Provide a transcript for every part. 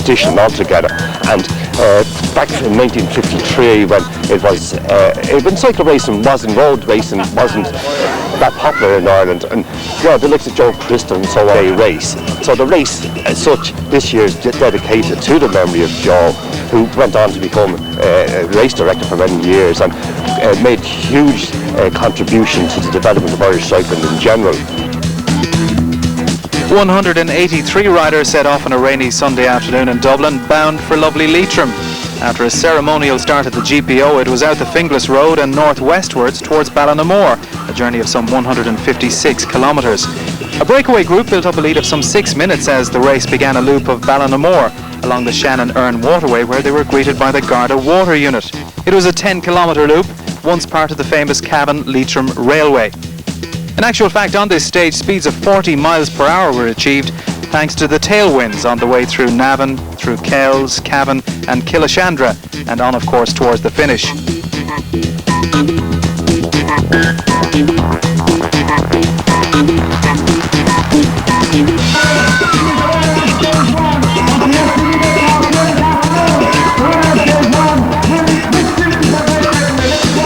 position altogether. And back in 1953, when cycle racing wasn't, road racing wasn't that popular in Ireland, and the likes of Joe Crystal and so on, they race. So the race as such this year is dedicated to the memory of Joe, who went on to become a race director for many years and made huge contribution to the development of Irish cycling in general. 183 riders set off on a rainy Sunday afternoon in Dublin, bound for lovely Leitrim. After a ceremonial start at the GPO, it was out the Finglas Road and northwestwards towards Ballinamore, a journey of some 156 kilometres. A breakaway group built up a lead of some 6 minutes as the race began a loop of Ballinamore along the Shannon-Erne waterway, where they were greeted by the Garda Water Unit. It was a 10-kilometre loop, once part of the famous Cavan-Leitrim Railway. In actual fact, on this stage, speeds of 40 miles per hour were achieved thanks to the tailwinds on the way through Navan, through Kells, Cavan and Killashandra, and on, of course, towards the finish.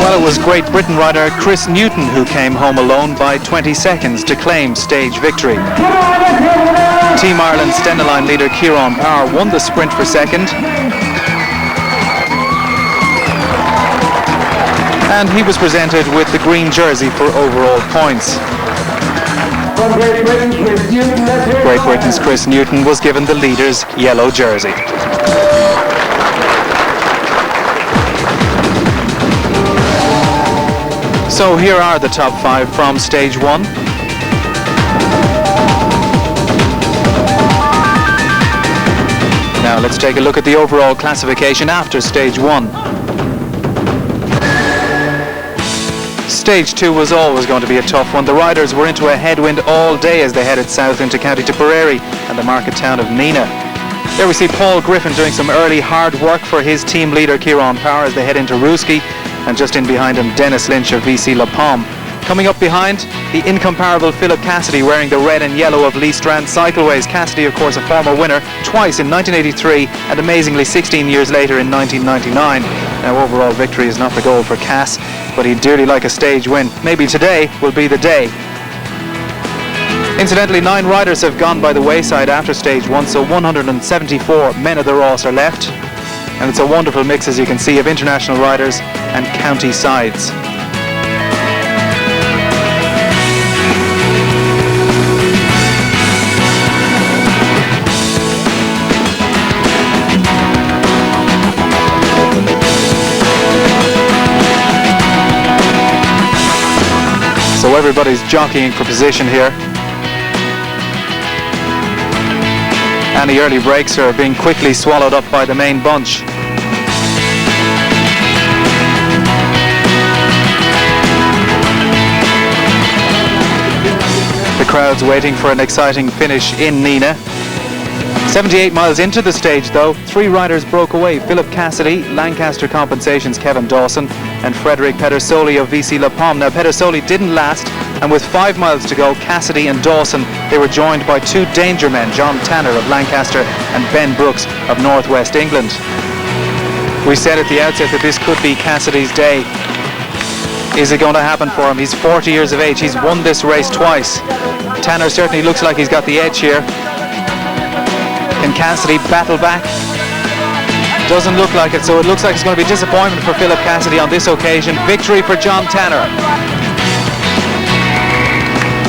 Well, it was Great Britain rider Chris Newton who came home alone by 20 seconds to claim stage victory. Team Ireland Stena leader Ciarán Power won the sprint for second, and he was presented with the green jersey for overall points. Great Britain's Chris Newton was given the leader's yellow jersey. So here are the top 5 from stage 1. Now let's take a look at the overall classification after stage 1. Stage 2 was always going to be a tough one. The riders were into a headwind all day as they headed south into County Tipperary and the market town of Neenah. There we see Paul Griffin doing some early hard work for his team leader Ciarán Power as they head into Rooski, and just in behind him Dennis Lynch of VC La Pomme. Coming up behind, the incomparable Philip Cassidy wearing the red and yellow of Lee Strand Cycleways. Cassidy, of course, a former winner twice in 1983 and amazingly 16 years later in 1999. Now, overall victory is not the goal for Cass, but he'd dearly like a stage win. Maybe today will be the day. Incidentally, 9 riders have gone by the wayside after stage 1, so 174 men of the Ras are left. And it's a wonderful mix, as you can see, of international riders and county sides. So everybody's jockeying for position here. Any early breaks are being quickly swallowed up by the main bunch. The crowd's waiting for an exciting finish in Neenah. 78 miles into the stage though, 3 riders broke away. Philip Cassidy, Lancaster Compensations' Kevin Dawson and Frederick Pedersoli of VC La Pomme. Now Pedersoli didn't last, and with 5 miles to go, Cassidy and Dawson, they were joined by 2 danger men, John Tanner of Lancaster and Ben Brooks of North West England. We said at the outset that this could be Cassidy's day. Is it going to happen for him? He's 40 years of age, he's won this race twice. Tanner certainly looks like he's got the edge here. Can Cassidy battle back? Doesn't look like it, so it looks like it's going to be disappointment for Philip Cassidy on this occasion. Victory for John Tanner.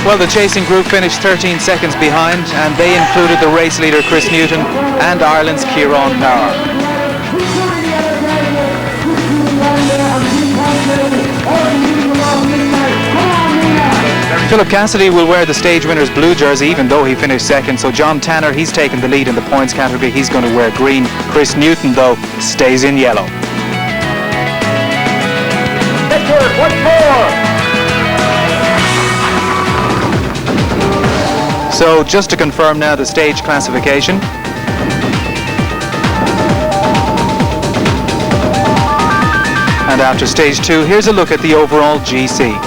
Well, the chasing group finished 13 seconds behind, and they included the race leader Chris Newton and Ireland's Ciarán Power. Philip Cassidy will wear the stage winner's blue jersey even though he finished second, so John Tanner, he's taken the lead in the points category. He's going to wear green. Chris Newton, though, stays in yellow. So just to confirm now the stage classification. And after stage 2, here's a look at the overall GC.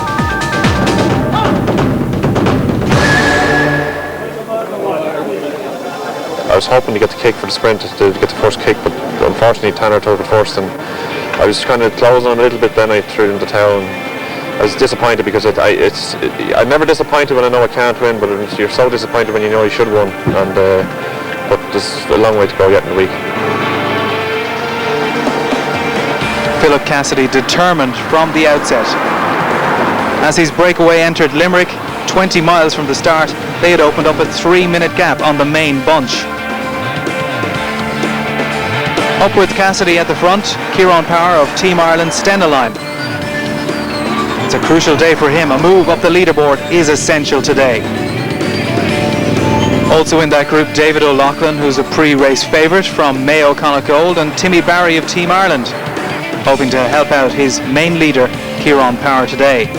was hoping to get the kick for the sprint, to get the first kick, but unfortunately Tanner took it first, and I was kind of closing on a little bit. Then I threw it in the towel, and I was disappointed because I'm never disappointed when I know I can't win, but you're so disappointed when you know you should have won. And but there's a long way to go yet in the week. Philip Cassidy determined from the outset. As his breakaway entered Limerick, 20 miles from the start, they had opened up a 3-minute gap on the main bunch. Up with Cassidy at the front, Ciarán Power of Team Ireland Stennaline. It's a crucial day for him. A move up the leaderboard is essential today. Also in that group, David O'Loughlin, who's a pre-race favourite from Mayo Connacht Gold, and Timmy Barry of Team Ireland, hoping to help out his main leader, Ciarán Power, today.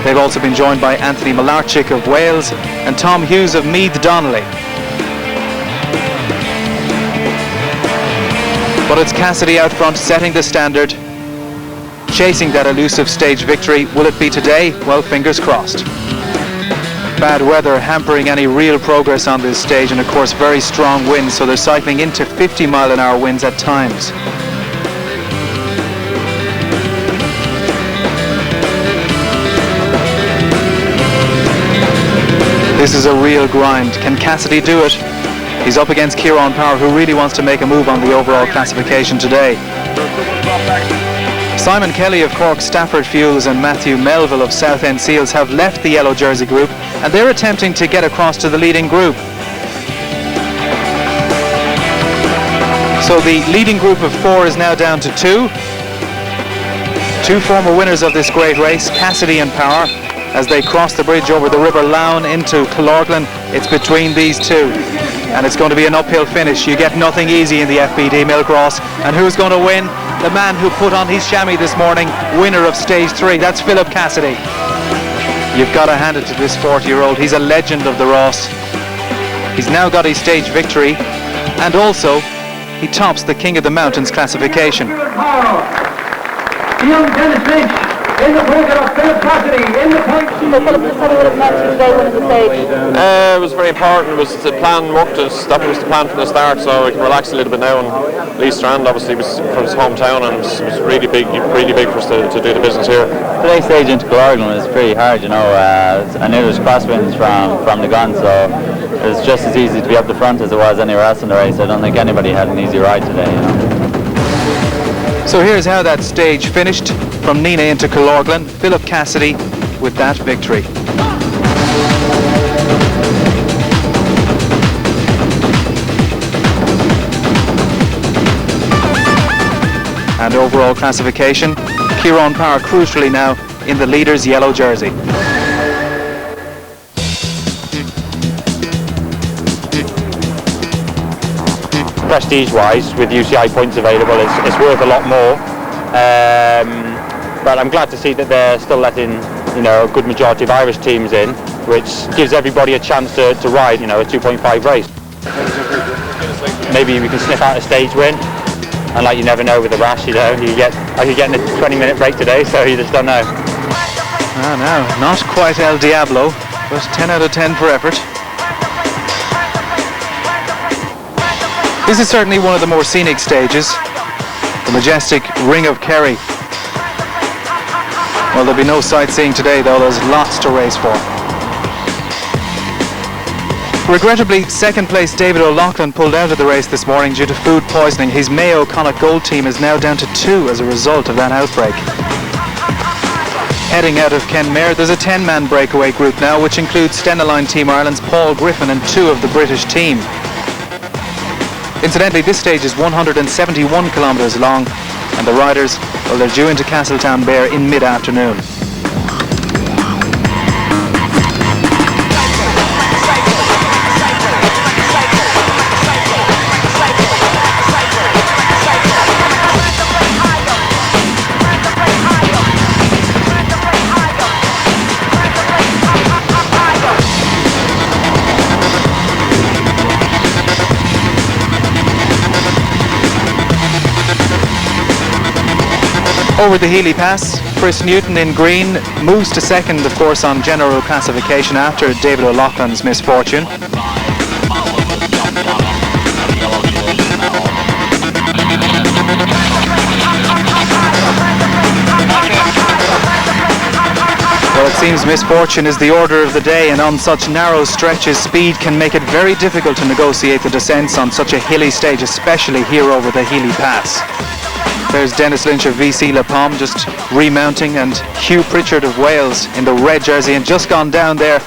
They've also been joined by Anthony Malarchik of Wales and Tom Hughes of Meath Donnelly. But it's Cassidy out front setting the standard, chasing that elusive stage victory. Will it be today? Well, fingers crossed. Bad weather hampering any real progress on this stage, and of course very strong winds, so they're cycling into 50-mile-an-hour winds at times. This is a real grind. Can Cassidy do it? He's up against Ciarán Power, who really wants to make a move on the overall classification today. Simon Kelly of Cork Stafford Fuels and Matthew Melville of Southend Seals have left the yellow jersey group, and they're attempting to get across to the leading group. So the leading group of 4 is now down to 2. 2 former winners of this great race, Cassidy and Power, as they cross the bridge over the River Lown into Killorglin. It's between these two, and it's going to be an uphill finish. You get nothing easy in the FBD Milkross. And who's going to win? The man who put on his chamois this morning, winner of stage 3. That's Philip Cassidy. You've got to hand it to this 40-year-old. He's a legend of the Ross. He's now got his stage victory, and also he tops the King of the Mountains classification. Young Dennis Lynch in the pocket of Philip Cassidy in the point. So Philip, just how would have meant you today winning the stage? It was very important. It was the plan worked. That was the plan from the start, so I can relax a little bit now. And Lee Strand obviously was from his hometown, and it was really big for us to do the business here. Today's stage into Killorglin was pretty hard, you know. I knew there was crosswinds from the gun, so it was just as easy to be up the front as it was anywhere else in the race. I don't think anybody had an easy ride today, you know. So here's how that stage finished. From Nenagh into Killorglin, Philip Cassidy with that victory. And overall classification, Ciarán Power crucially now in the leader's yellow jersey. Prestige-wise, with UCI points available, it's worth a lot more. But I'm glad to see that they're still letting, you know, a good majority of Irish teams in, which gives everybody a chance to ride, you know, a 2.5 race. Maybe we can sniff out a stage win, and like you never know with the Ras, you know, I could get in a 20-minute break today, so you just don't know. Ah, no, not quite El Diablo, but 10 out of 10 for effort. This is certainly one of the more scenic stages, the majestic Ring of Kerry. Well, there'll be no sightseeing today, though. There's lots to race for. Regrettably, second place David O'Loughlin pulled out of the race this morning due to food poisoning. His Mayo Connacht Gold team is now down to 2 as a result of that outbreak. Heading out of Kenmare, there's a 10-man breakaway group now, which includes Stennaline Team Ireland's Paul Griffin and 2 of the British team. Incidentally, this stage is 171 kilometres long, and the riders, well, they're due into Castletown Bear in mid-afternoon. Over the Healy Pass, Chris Newton in green moves to second, of course, on general classification after David O'Loughlin's misfortune. It seems misfortune is the order of the day, and on such narrow stretches, speed can make it very difficult to negotiate the descents on such a hilly stage, especially here over the Healy Pass. There's Dennis Lynch of VC La Pomme just remounting, and Hugh Pritchard of Wales in the red jersey, and just gone down there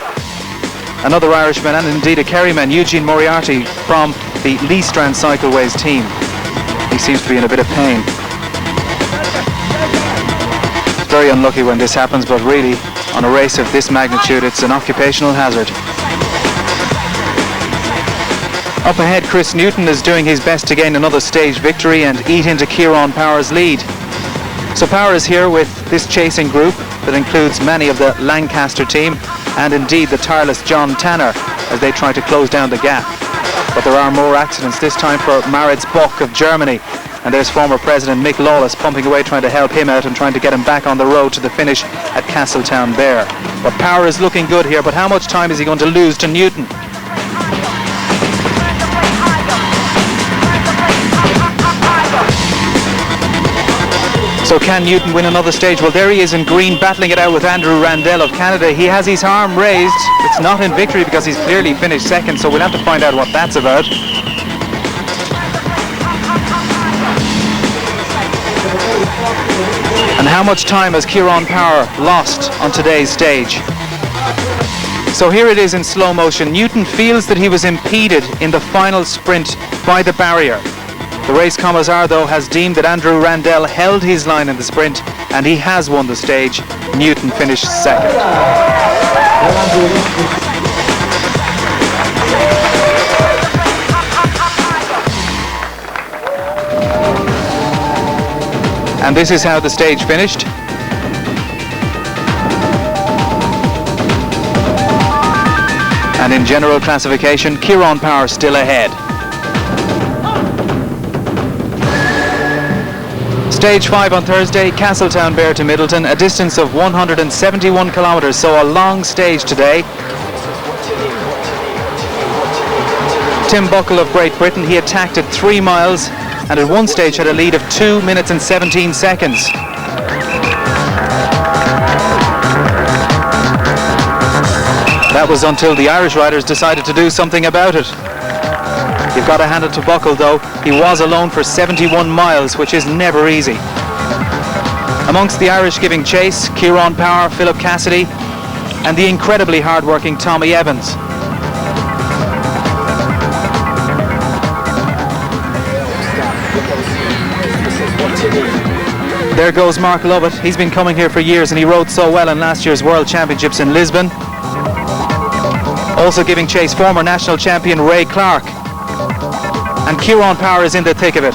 another Irishman and indeed a Kerryman, Eugene Moriarty from the Lee Strand Cycleways team. He seems to be in a bit of pain. It's very unlucky when this happens, but really on a race of this magnitude it's an occupational hazard. Up ahead, Chris Newton is doing his best to gain another stage victory and eat into Kieran Power's lead. So Power is here with this chasing group that includes many of the Lancaster team and indeed the tireless John Tanner as they try to close down the gap. But there are more accidents, this time for Maritz Bock of Germany. And there's former President Mick Lawless pumping away, trying to help him out and trying to get him back on the road to the finish at Castletown Bear. But Power is looking good here, but how much time is he going to lose to Newton? So can Newton win another stage? Well, there he is in green, battling it out with Andrew Randell of Canada. He has his arm raised. It's not in victory because he's clearly finished second, so we'll have to find out what that's about. And how much time has Kieran Power lost on today's stage? So here it is in slow motion. Newton feels that he was impeded in the final sprint by the barrier. The race commissar, though, has deemed that Andrew Randell held his line in the sprint and he has won the stage. Newton finished second. And this is how the stage finished. And in general classification, Kieran Power still ahead. Stage 5 on Thursday, Castletown Bear to Middleton, a distance of 171 kilometres, so a long stage today. Tim Buckle of Great Britain, he attacked at 3 miles and at one stage had a lead of 2 minutes and 17 seconds. That was until the Irish riders decided to do something about it. You've got to hand it to Buckle, though. He was alone for 71 miles, which is never easy. Amongst the Irish giving chase, Kieran Power, Philip Cassidy, and the incredibly hard-working Tommy Evans. There goes Mark Lovett. He's been coming here for years and he rode so well in last year's World Championships in Lisbon. Also giving chase, former national champion Ray Clark. And Kieran Power is in the thick of it.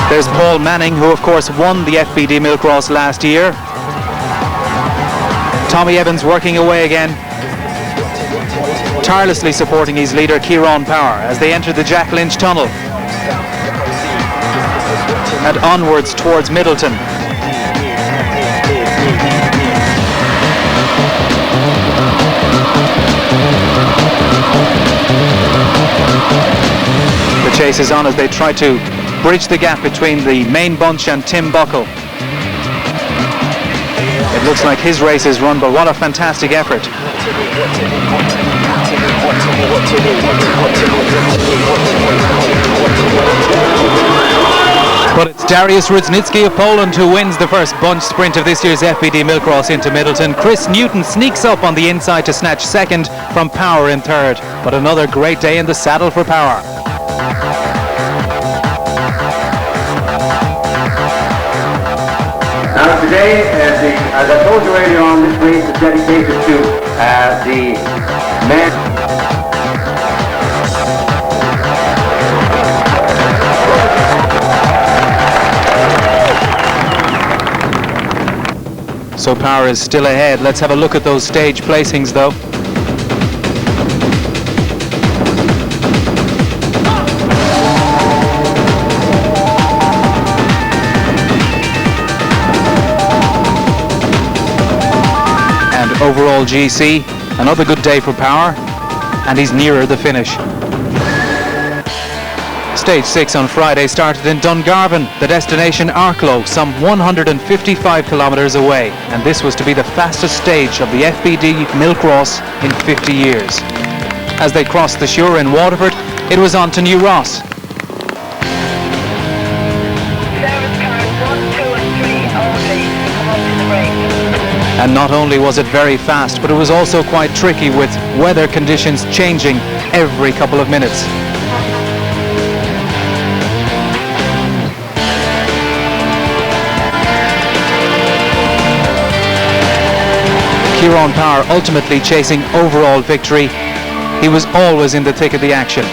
There's Paul Manning, who of course won the FBD Milkros last year. Tommy Evans working away again, tirelessly supporting his leader Kieran Power as they enter the Jack Lynch Tunnel and onwards towards Middleton. The chase is on as they try to bridge the gap between the main bunch and Tim Buckle. It looks like his race is run, but what a fantastic effort. But it's Dariusz Rudnicki of Poland who wins the first bunch sprint of this year's FBD Milkros into Middleton. Chris Newton sneaks up on the inside to snatch second from Power in third. But another great day in the saddle for Power. Now today, as I told you earlier on, this race is dedicated to the men. So Power is still ahead. Let's have a look at those stage placings though. Overall GC Another good day for Power, and he's nearer the finish. Stage 6 on Friday started in Dungarvan, the destination Arklow, some 155 kilometres away, and this was to be the fastest stage of the FBD Milk Ross in 50 years. As they crossed the Suir in Waterford, it was on to New Ross. And not only was it very fast, but it was also quite tricky, with weather conditions changing every couple of minutes. Ciarán Power ultimately chasing overall victory. He was always in the thick of the action.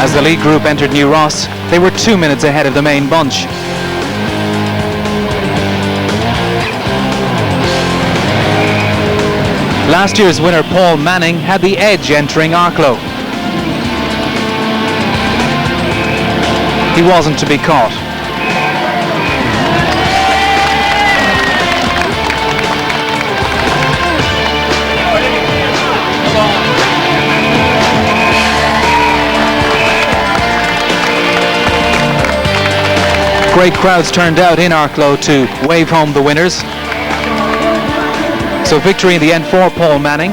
As the lead group entered New Ross, they were 2 minutes ahead of the main bunch. Last year's winner Paul Manning had the edge entering Arklow. He wasn't to be caught. Great crowds turned out in Arklow to wave home the winners. So victory in the end for Paul Manning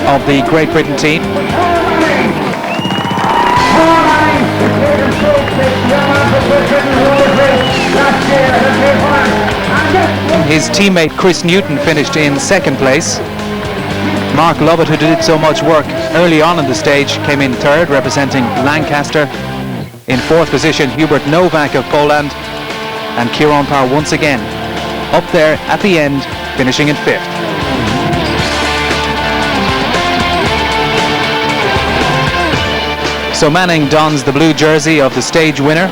of the Great Britain team. His teammate Chris Newton finished in second place. Mark Lovett, who did so much work early on in the stage, came in third, representing Lancaster. In fourth position, Hubert Novak of Poland, and Ciarán Power once again up there at the end, finishing in fifth. So Manning dons the blue jersey of the stage winner.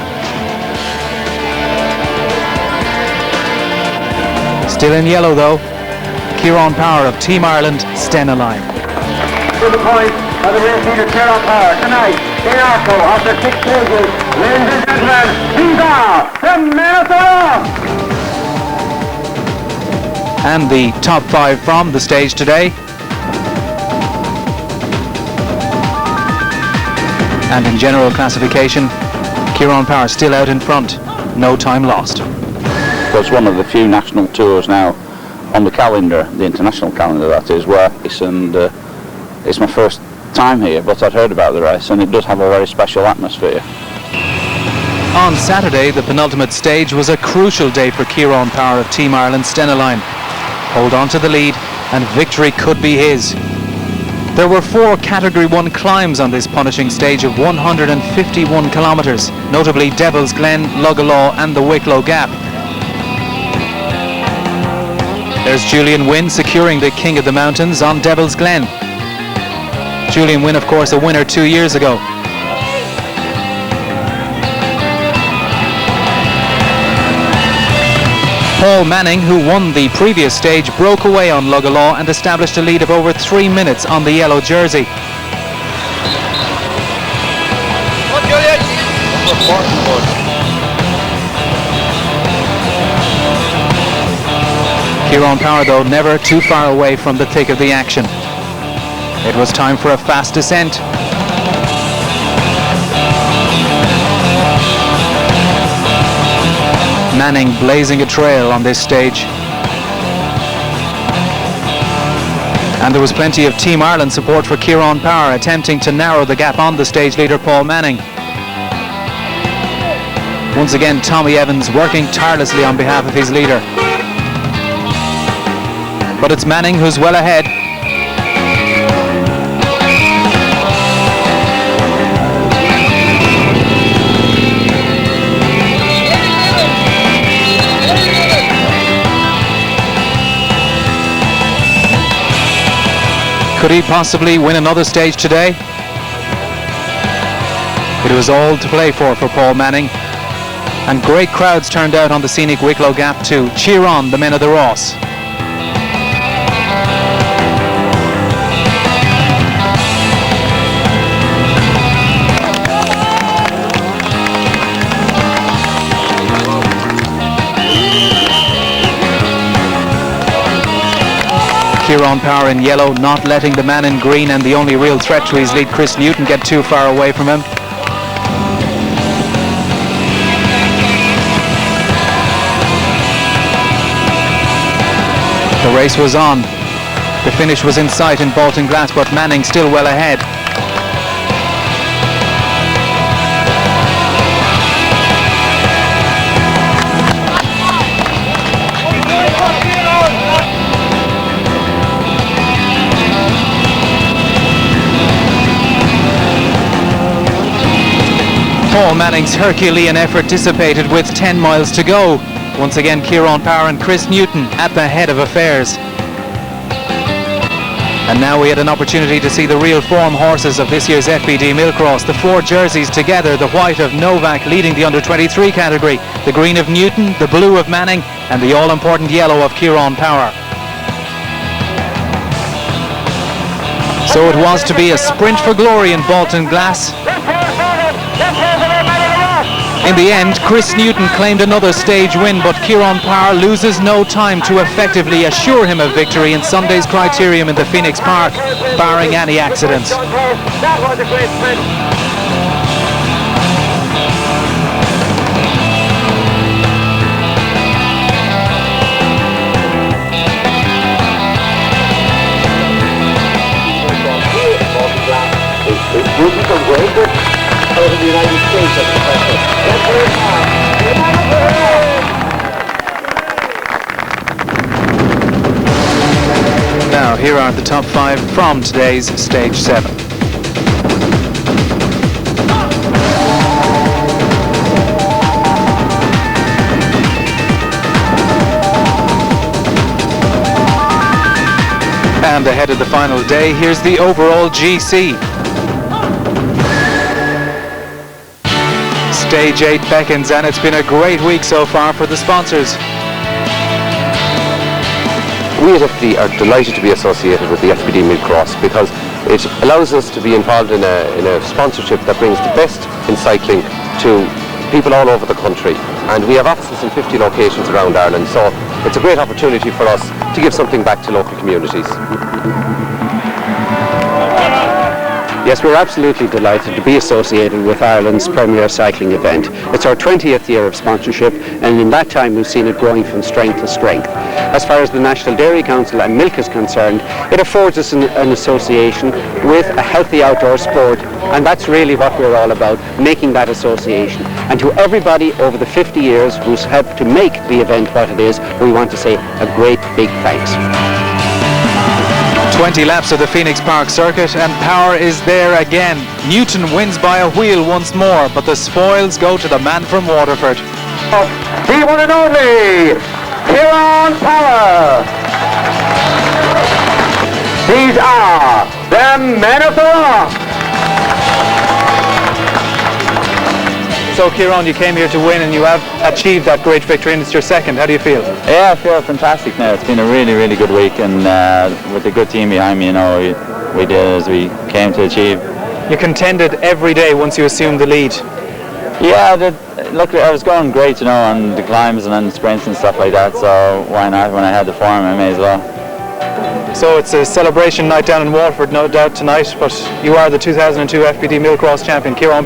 Still in yellow though, Ciarán Power of Team Ireland, Stenaline. To the point of the race leader Ciarán Power tonight in Arklow after 6 stages. Ladies and gentlemen, these are the men of the Ross. And the top 5 from the stage today. And in general classification, Ciarán Power still out in front, no time lost. It's one of the few national tours now on the calendar, the international calendar that is, where it's my first time here, but I'd heard about the race and it does have a very special atmosphere. On Saturday, the penultimate stage was a crucial day for Ciarán Power of Team Ireland, Stenaline. Hold on to the lead and victory could be his. There were 4 Category 1 climbs on this punishing stage of 151 kilometres, notably Devil's Glen, Luggalaw and the Wicklow Gap. There's Julian Wynne securing the King of the Mountains on Devil's Glen. Julian Wynne, of course, a winner 2 years ago. Paul Manning, who won the previous stage, broke away on Luggalaw and established a lead of over 3 minutes on the yellow jersey. Ciarán Power, though, never too far away from the thick of the action. It was time for a fast descent. Manning blazing a trail on this stage. And there was plenty of Team Ireland support for Ciarán Power, attempting to narrow the gap on the stage leader Paul Manning. Once again, Tommy Evans working tirelessly on behalf of his leader. But it's Manning who's well ahead. Could he possibly win another stage today? It was all to play for Paul Manning. And great crowds turned out on the scenic Wicklow Gap to cheer on the men of the Ross. Kieran Power in yellow, not letting the man in green and the only real threat to his lead, Chris Newton, get too far away from him. The race was on. The finish was in sight in Baltinglass, but Manning still well ahead. Paul Manning's Herculean effort dissipated with 10 miles to go. Once again, Kieran Power and Chris Newton at the head of affairs. And now we had an opportunity to see the real form horses of this year's FBD Millcross. The 4 jerseys together, the white of Novak leading the under-23 category, the green of Newton, the blue of Manning, and the all-important yellow of Kieran Power. So it was to be a sprint for glory in Baltinglass. In the end, Chris Newton claimed another stage win, but Kieran Power loses no time to effectively assure him of victory in Sunday's criterium in the Phoenix Park, barring any accidents. That was a great sprint. Out of the United States at the pressure. Now here are the top 5 from today's stage 7. And ahead of the final day, here's the overall GC. Stage 8 beckons, and it's been a great week so far for the sponsors. We at FBD are delighted to be associated with the FBD Millcross because it allows us to be involved in a sponsorship that brings the best in cycling to people all over the country. And we have offices in 50 locations around Ireland, so it's a great opportunity for us to give something back to local communities. Yes, we're absolutely delighted to be associated with Ireland's premier cycling event. It's our 20th year of sponsorship, and in that time we've seen it growing from strength to strength. As far as the National Dairy Council and Milk is concerned, it affords us an association with a healthy outdoor sport, and that's really what we're all about, making that association. And to everybody over the 50 years who's helped to make the event what it is, we want to say a great big thanks. 20 laps of the Phoenix Park circuit, and Power is there again. Newton wins by a wheel once more, but the spoils go to the man from Waterford. The one and only Kieran Power. These are the men of the rock. So Kieran, you came here to win and you have achieved that great victory, and it's your second. How do you feel? Yeah, I feel fantastic now. It's been a really, really good week, and with a good team behind me, you know, we did as we came to achieve. You contended every day once you assumed the lead. Yeah, look, I was going great, you know, on the climbs and on sprints and stuff like that, so why not? When I had the form, I may as well. So it's a celebration night down in Waterford, no doubt, tonight, but you are the 2002 FBD Millcross champion, Kieran.